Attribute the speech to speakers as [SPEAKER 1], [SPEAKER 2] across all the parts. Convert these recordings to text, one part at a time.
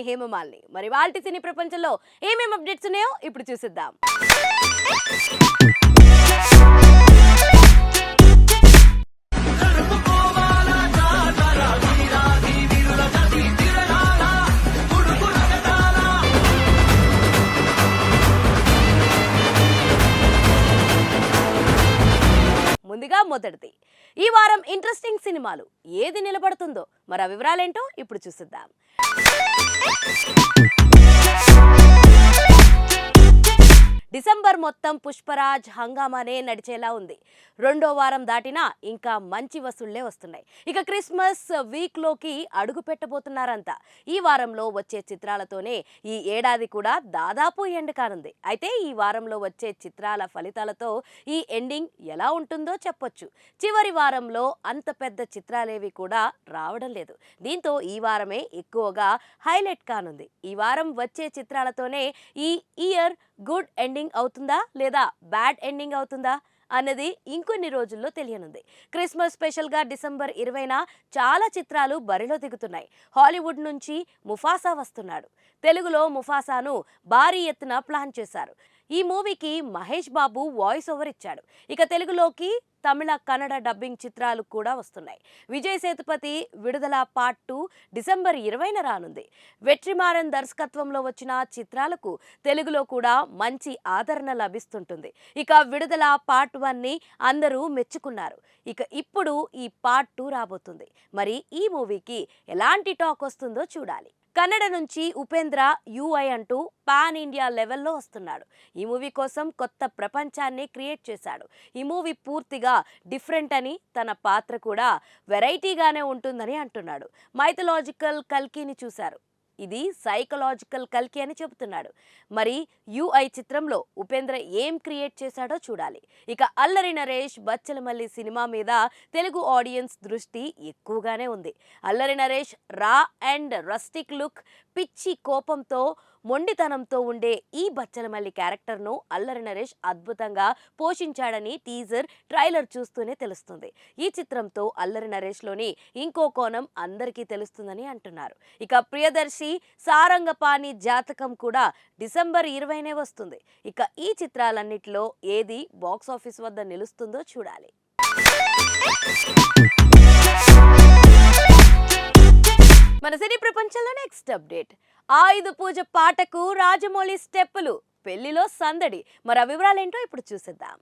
[SPEAKER 1] హేమమాలిని. మరి వాల్టి సినీ ప్రపంచంలో ఏమేం అప్డేట్స్ ఉన్నాయో ఇప్పుడు చూసిద్దాం. ముందుగా మొదటిది, ఈ వారం ఇంట్రెస్టింగ్ సినిమాలు ఏది నిలబడుతుందో మరి ఆ వివరాలేంటో ఇప్పుడు చూసిద్దాం. డిసెంబర్ మొత్తం పుష్పరాజ్ హంగామానే నడిచేలా ఉంది. రెండో వారం దాటినా ఇంకా మంచి వసూళ్లే వస్తున్నాయి. ఇక క్రిస్మస్ వీక్లోకి అడుగు పెట్టబోతున్నారంతా. ఈ వారంలో వచ్చే చిత్రాలతోనే ఈ ఏడాది కూడా దాదాపు ఎండ్ కానుంది. అయితే ఈ వారంలో వచ్చే చిత్రాల ఫలితాలతో ఈ ఎండింగ్ ఎలా ఉంటుందో చెప్పొచ్చు. చివరి వారంలో అంత పెద్ద చిత్రాలేవి కూడా రావడం లేదు. దీంతో ఈ వారమే ఎక్కువగా హైలైట్ కానుంది. ఈ వారం వచ్చే చిత్రాలతోనే ఈ ఇయర్ గుడ్ ఎండింగ్ అవుతుందా లేదా బ్యాడ్ ఎండింగ్ అవుతుందా అన్నది ఇంకొన్ని రోజుల్లో తెలియనుంది. క్రిస్మస్ స్పెషల్గా డిసెంబర్ 20న చాలా చిత్రాలు బరిలో దిగుతున్నాయి. హాలీవుడ్ నుంచి ముఫాసా వస్తున్నాడు. తెలుగులో ముఫాసాను భారీ ఎత్తున ప్లాన్ చేశారు. ఈ మూవీకి మహేష్ బాబు వాయిస్ ఓవర్ ఇచ్చాడు. ఇక తెలుగులోకి తమిళ, కన్నడ డబ్బింగ్ చిత్రాలు కూడా వస్తున్నాయి. విజయ్ సేతుపతి విడుదల పార్ట్ 2 డిసెంబర్ 20న రానుంది. వెట్రిమారన్ దర్శకత్వంలో వచ్చిన చిత్రాలకు తెలుగులో కూడా మంచి ఆదరణ లభిస్తుంటుంది. ఇక విడుదల పార్ట్ 1ని అందరూ మెచ్చుకున్నారు. ఇక ఇప్పుడు ఈ పార్ట్ 2 రాబోతుంది. మరి ఈ మూవీకి ఎలాంటి టాక్ వస్తుందో చూడాలి. కన్నడ నుంచి ఉపేంద్ర యూఐ అంటూ పాన్ ఇండియా లెవెల్లో వస్తున్నాడు. ఈ మూవీ కోసం కొత్త ప్రపంచాన్ని క్రియేట్ చేశాడు. ఈ మూవీ పూర్తిగా డిఫరెంట్ అని, తన పాత్ర కూడా వెరైటీగానే ఉంటుందని అంటున్నాడు. మైథలాజికల్ కల్కిని చూశారు. ఇది సైకలాజికల్ కల్కి అని చెబుతున్నాడు. మరి యూఐ చిత్రంలో ఉపేంద్ర ఏం క్రియేట్ చేశాడో చూడాలి. ఇక అల్లరి నరేష్ బచ్చలమల్లి సినిమా మీద తెలుగు ఆడియన్స్ దృష్టి ఎక్కువగానే ఉంది. అల్లరి నరేష్ రా అండ్ రస్టిక్ లుక్, పిచ్చి కోపంతో మొండితనంతో ఉండే ఈ బచ్చలమల్లి క్యారెక్టర్ను అల్లరి నరేష్ అద్భుతంగా పోషించాడని టీజర్, ట్రైలర్ చూస్తూనే తెలుస్తుంది. ఈ చిత్రంతో అల్లరి నరేష్లోని ఇంకో కోణం అందరికీ తెలుస్తుందని అంటున్నారు. ఇక ప్రియదర్శి సారంగపాణి జాతకం కూడా డిసెంబర్ 20నే వస్తుంది. ఇక ఈ చిత్రాలన్నిటిలో ఏది బాక్స్ ఆఫీస్ వద్ద నిలుస్తుందో చూడాలి. మన సినీ ప్రపంచంలో నెక్స్ట్ అప్డేట్, ఆయుధ పూజ పాటకు రాజమౌళి స్టెప్పులు, పెళ్లిలో సందడి. మరి ఆ వివరాలేంటో ఇప్పుడు చూసేద్దాం.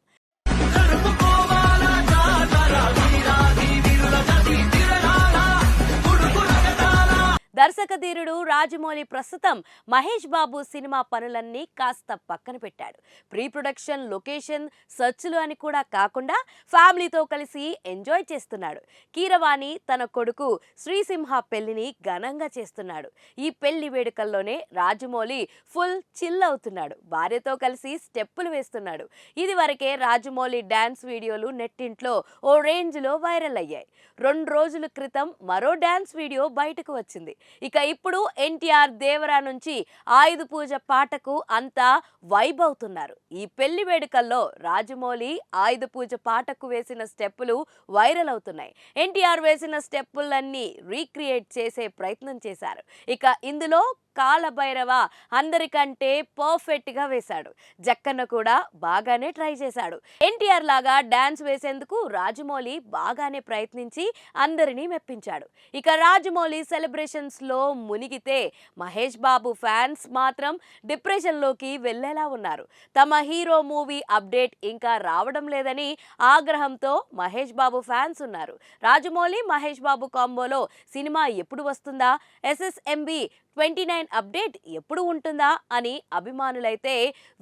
[SPEAKER 1] దర్శక ధీరుడు రాజమౌళి ప్రస్తుతం మహేష్ బాబు సినిమా పనులన్నీ కాస్త పక్కన పెట్టాడు. ప్రీ ప్రొడక్షన్, లొకేషన్ సర్చ్లు అని కూడా కాకుండా ఫ్యామిలీతో కలిసి ఎంజాయ్ చేస్తున్నాడు. కీరవాణి తన కొడుకు శ్రీసింహ పెళ్లిని ఘనంగా చేస్తున్నాడు. ఈ పెళ్లి వేడుకల్లోనే రాజమౌళి ఫుల్ చిల్ అవుతున్నాడు. భార్యతో కలిసి స్టెప్పులు వేస్తున్నాడు. ఇది వరకే రాజమౌళి డాన్స్ వీడియోలు నెట్టింట్లో ఓ రేంజ్లో వైరల్ అయ్యాయి. 2 రోజుల క్రితం మరో డాన్స్ వీడియో బయటకు వచ్చింది. ఇక ఇప్పుడు ఎన్టీఆర్ దేవరా నుంచి ఆయుధ పూజ పాటకు అంతా వైబ్ అవుతున్నారు. ఈ పెళ్లి వేడుకల్లో రాజమౌళి ఆయుధ పూజ పాటకు వేసిన స్టెప్పులు వైరల్ అవుతున్నాయి. ఎన్టీఆర్ వేసిన స్టెప్పులన్నీ రీక్రియేట్ చేసే ప్రయత్నం చేశారు. ఇక ఇందులో కాలభైరవ అందరికంటే పర్ఫెక్ట్ గా వేశాడు. జక్కన్న కూడా బాగానే ట్రై చేశాడు. ఎన్టీఆర్ లాగా డాన్స్ వేసేందుకు రాజమౌళి బాగానే ప్రయత్నించి అందరినీ మెప్పించాడు. ఇక రాజమౌళి సెలబ్రేషన్స్ లో మునిగితే మహేష్ బాబు ఫ్యాన్స్ మాత్రం డిప్రెషన్ లోకి వెళ్లేలా ఉన్నారు. తమ హీరో మూవీ అప్డేట్ ఇంకా రావడం లేదని ఆగ్రహంతో మహేష్ బాబు ఫ్యాన్స్ ఉన్నారు. రాజమౌళి, మహేష్ బాబు కాంబోలో సినిమా ఎప్పుడు వస్తుందా, SSMB 29 అప్డేట్ ఎప్పుడు ఉంటుందా అని అభిమానులైతే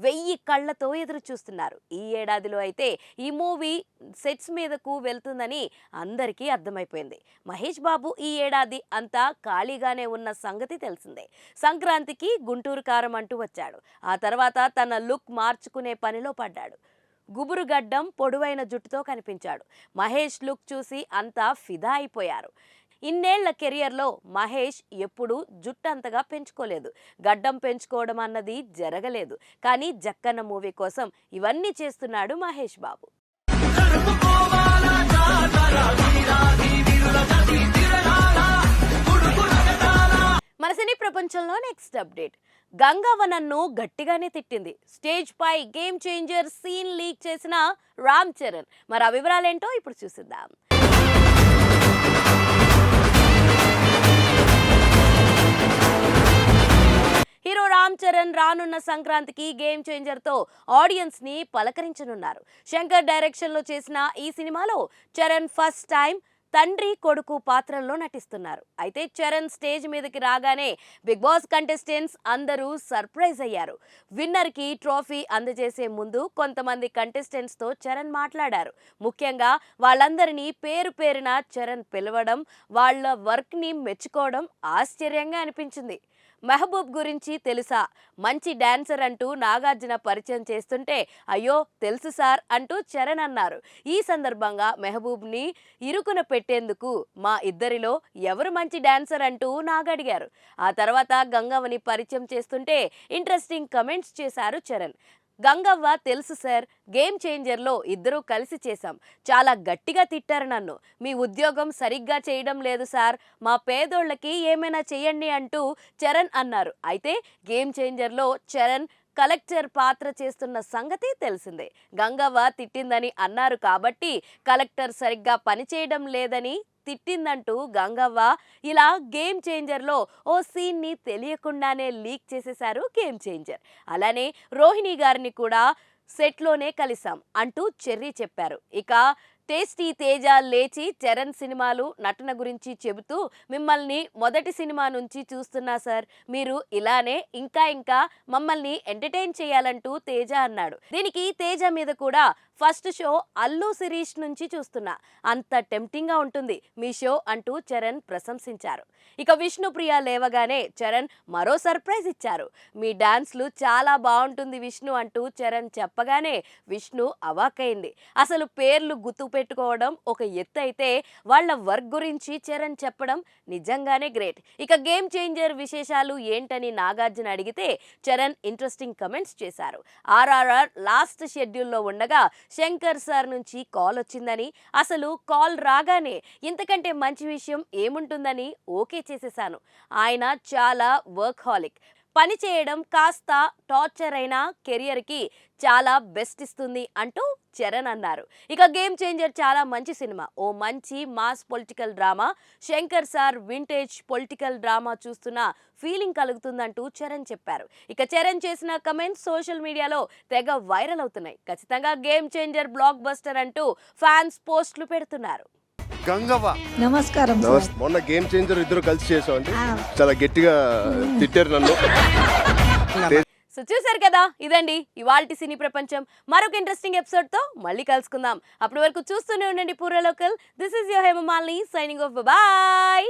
[SPEAKER 1] 1000 కళ్లతో ఎదురు చూస్తున్నారు. ఈ ఏడాదిలో అయితే ఈ మూవీ సెట్స్ మీదకు వెళ్తుందని అందరికీ అర్థమైపోయింది. మహేష్ బాబు ఈ ఏడాది అంతా ఖాళీగానే ఉన్న సంగతి తెలిసిందే. సంక్రాంతికి గుంటూరు కారం అంటూ వచ్చాడు. ఆ తర్వాత తన లుక్ మార్చుకునే పనిలో పడ్డాడు. గుబురు గడ్డం, పొడవైన జుట్టుతో కనిపించాడు. మహేష్ లుక్ చూసి అంతా ఫిదా అయిపోయారు. ఇన్నేళ్ల కెరియర్లో మహేష్ ఎప్పుడు జుట్టంతగా పెంచుకోలేదు. గడ్డం పెంచుకోవడం అన్నది జరగలేదు. కానీ జక్కన్న మూవీ కోసం ఇవన్నీ చేస్తున్నాడు మహేష్ బాబు. మన సినీ ప్రపంచంలో నెక్స్ట్ అప్డేట్. గంగవ్వ నన్ను గట్టిగానే తిట్టింది. స్టేజ్ పై గేమ్ చేంజర్ సీన్ లీక్ చేసిన రామ్ చరణ్. మరి ఆ వివరాలేంటో ఇప్పుడు చూసిద్దాం. హీరో రామ్ చరణ్ రానున్న సంక్రాంతికి గేమ్ చేంజర్ తో ఆడియన్స్ ని పలకరించనున్నారు. శంకర్ డైరెక్షన్ లో చేసిన ఈ సినిమాలో చరణ్ ఫస్ట్ టైం తండ్రి కొడుకు పాత్రల్లో నటిస్తున్నారు. అయితే చరణ్ స్టేజ్ మీదకి రాగానే బిగ్ బాస్ కంటెస్టెంట్స్ అందరూ సర్ప్రైజ్ అయ్యారు. విన్నర్ కి ట్రోఫీ అందజేసే ముందు కొంతమంది కంటెస్టెంట్స్ తో చరణ్ మాట్లాడారు. ముఖ్యంగా వాళ్ళందరినీ పేరు పేరున చరణ్ పిలవడం, వాళ్ళ వర్క్ ని మెచ్చుకోవడం ఆశ్చర్యంగా అనిపించింది. మెహబూబ్ గురించి తెలుసా, మంచి డాన్సర్ అంటూ నాగార్జున పరిచయం చేస్తుంటే అయ్యో తెలుసు సార్ అంటూ చరణ్ అన్నారు. ఈ సందర్భంగా మెహబూబ్ని ఇరుకున పెట్టేందుకు మా ఇద్దరిలో ఎవరు మంచి డాన్సర్ అంటూ నాగడిగారు. ఆ తర్వాత గంగవ్వని పరిచయం చేస్తుంటే ఇంట్రెస్టింగ్ కమెంట్స్ చేశారు చరణ్. గంగవ్వ తెలుసు సార్, గేమ్ చేంజర్లో ఇద్దరూ కలిసి చేశాం. చాలా గట్టిగా తిట్టారు నన్ను. మీ ఉద్యోగం సరిగ్గా చేయడం లేదు సార్, మా పేదోళ్ళకి ఏమైనా చేయండి అంటూ చరణ్ అన్నారు. అయితే గేమ్ చేంజర్లో చరణ్ కలెక్టర్ పాత్ర చేస్తున్న సంగతి తెలిసిందే. గంగవ్వ తిట్టిందని అన్నారు కాబట్టి కలెక్టర్ సరిగ్గా పనిచేయడం లేదని తిట్టిందంటూ గంగవ్వ ఇలా గేమ్ చేంజర్లో ఓ సీన్ని తెలియకుండానే లీక్ చేసేశారు గేమ్ చేంజర్. అలానే రోహిణి గారిని కూడా సెట్లోనే కలిసాం అంటూ చెర్రీ చెప్పారు. ఇక టేస్టీ తేజ లేచి చరణ్ సినిమాలు నటన గురించి చెబుతూ మిమ్మల్ని మొదటి సినిమా నుంచి చూస్తున్నా సార్, మీరు ఇలానే ఇంకా మమ్మల్ని ఎంటర్టైన్ చేయాలంటూ తేజ అన్నాడు. దీనికి తేజ మీద కూడా ఫస్ట్ షో అల్లు శిరీష్ నుంచి చూస్తున్నా, అంత టెంప్టింగ్గా ఉంటుంది మీ షో అంటూ చరణ్ ప్రశంసించారు. ఇక విష్ణుప్రియ లేవగానే చరణ్ మరో సర్ప్రైజ్ ఇచ్చారు. మీ డాన్స్లు చాలా బాగుంటుంది విష్ణు అంటూ చరణ్ చెప్పగానే విష్ణు అవాక్కైంది. అసలు పేర్లు గుర్తు పెట్టుకోవడం ఒక ఎత్తు అయితే వాళ్ళ వర్క్ గురించి చరణ్ చెప్పడం నిజంగానే గ్రేట్. ఇక గేమ్ చేంజర్ విశేషాలు ఏంటని నాగార్జున అడిగితే చరణ్ ఇంట్రెస్టింగ్ కమెంట్స్ చేశారు. ఆర్ఆర్ఆర్ లాస్ట్ షెడ్యూల్లో ఉండగా శంకర్ సార్ నుంచి కాల్ వచ్చిందని, అసలు కాల్ రాగానే ఇంతకంటే మంచి విషయం ఏముంటుందని ఓకే చేసేశాను. ఆయన చాలా వర్క్ హాలిక్, పని చేయడం కాస్త టార్చర్ అయిన కెరియర్కి చాలా బెస్ట్ ఇస్తుంది అంటూ చరణ్ అన్నారు. ఇక గేమ్ చేంజర్ చాలా మంచి సినిమా, ఓ మంచి mass political drama. Shankar sir vintage political drama చూస్తున్న ఫీలింగ్ కలుగుతుందంటూ చరణ్ చెప్పారు. ఇక చరణ్ చేసిన కమెంట్స్ సోషల్ మీడియాలో తెగ వైరల్ అవుతున్నాయి. ఖచ్చితంగా గేమ్ చేంజర్ బ్లాక్ బస్టర్ అంటూ ఫ్యాన్స్ పోస్టులు పెడుతున్నారు.
[SPEAKER 2] గంగవ్వ
[SPEAKER 3] నమస్కారం సార్.
[SPEAKER 2] మొన్న గేమ్ చేంజర్ ఇద్దరు కలిసి చేసామండి, చాలా గట్టిగా తిట్టారు నన్ను.
[SPEAKER 1] సో చూసారు కదా, ఇదండి ఇవాల్టి సినీ ప్రపంచం. మరొక ఇంట్రెస్టింగ్ ఎపిసోడ్ తో మళ్ళీ కలుసుకుందాం. అప్పటి వరకు చూస్తూనే ఉండండి పూర్వ local. This is your Hemamalini signing off. Bye.